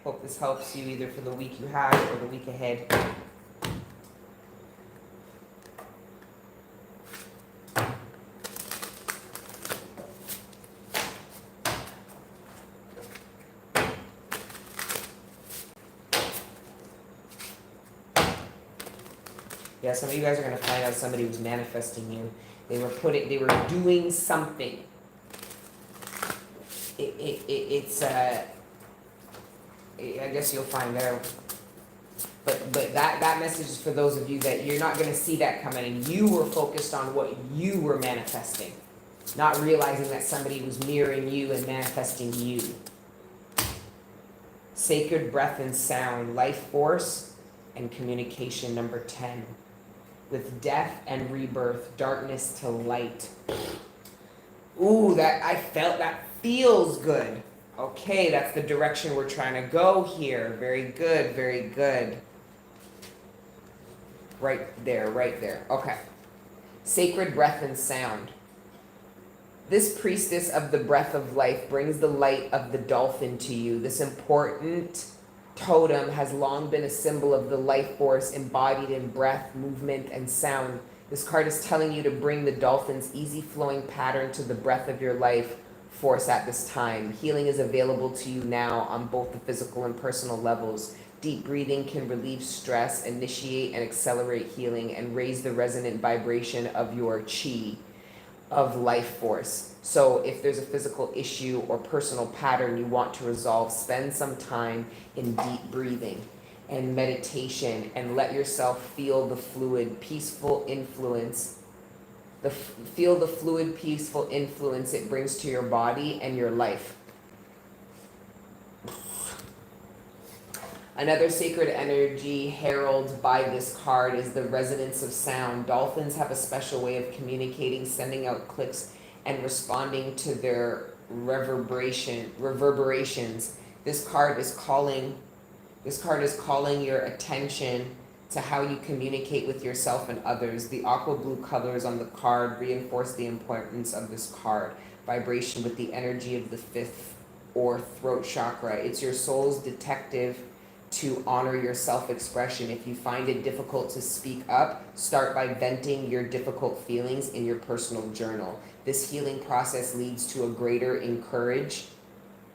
Hope this helps you either for the week you have or the week ahead. Yeah, some of you guys are gonna find out somebody was manifesting you. They were doing something. I guess you'll find out. But that message is for those of you that you're not gonna see that coming, and you were focused on what you were manifesting, not realizing that somebody was mirroring you and manifesting you. Sacred breath and sound, life force and communication, number 10. With death and rebirth, darkness to light. Ooh, I felt that feels good. Okay, that's the direction we're trying to go here. Very good, very good. Right there, right there. Okay. Sacred breath and sound. This priestess of the breath of life brings the light of the dolphin to you. This important totem has long been a symbol of the life force embodied in breath, movement, and sound. This card is telling you to bring the dolphin's easy flowing pattern to the breath of your life force at this time. Healing is available to you now on both the physical and personal levels. Deep breathing can relieve stress, initiate and accelerate healing, and raise the resonant vibration of your chi, of life force. So if there's a physical issue or personal pattern you want to resolve, spend some time in deep breathing and meditation and let yourself feel the fluid, peaceful influence. Feel the fluid, peaceful influence it brings to your body and your life. Another sacred energy heralded by this card is the resonance of sound. Dolphins have a special way of communicating, sending out clicks and responding to their reverberations. This card is calling your attention to how you communicate with yourself and others. The aqua blue colors on the card reinforce the importance of this card. Vibration with the energy of the fifth or throat chakra. It's your soul's detective to honor your self-expression. If you find it difficult to speak up, start by venting your difficult feelings in your personal journal. This healing process leads to a greater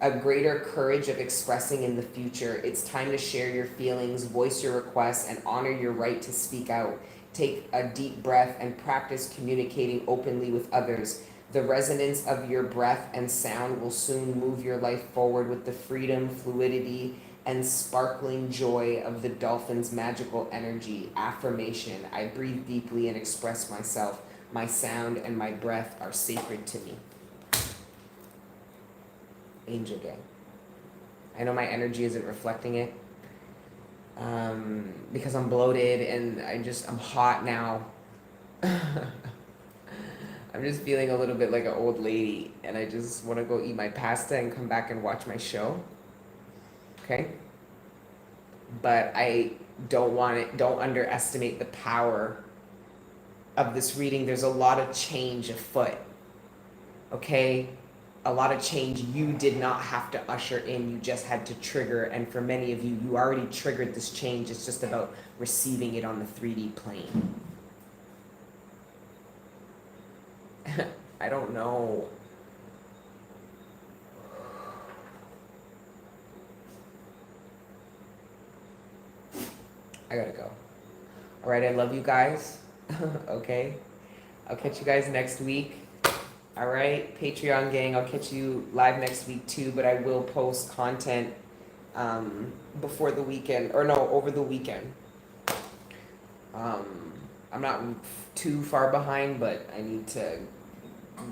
a greater courage of expressing in the future. It's time to share your feelings, voice your requests, and honor your right to speak out. Take a deep breath and practice communicating openly with others. The resonance of your breath and sound will soon move your life forward with the freedom, fluidity, and sparkling joy of the dolphin's magical energy. Affirmation: I breathe deeply and express myself. My sound and my breath are sacred to me. Angel gang. I know my energy isn't reflecting it because I'm bloated and I'm hot now. I'm just feeling a little bit like an old lady, and I just want to go eat my pasta and come back and watch my show. Okay? But I don't underestimate the power of this reading. There's a lot of change afoot. Okay? A lot of change you did not have to usher in, you just had to trigger. And for many of you, you already triggered this change. It's just about receiving it on the 3D plane. I don't know. I gotta go. All right, I love you guys. Okay? I'll catch you guys next week. All right, Patreon gang, I'll catch you live next week too, but I will post content before the weekend, or no, over the weekend. I'm not too far behind, but I need to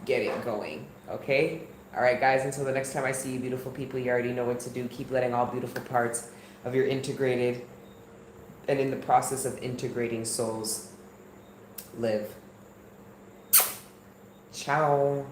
get it going, okay? All right, guys, until the next time I see you, beautiful people, you already know what to do. Keep letting all beautiful parts of your integrated and in the process of integrating souls live. Ciao.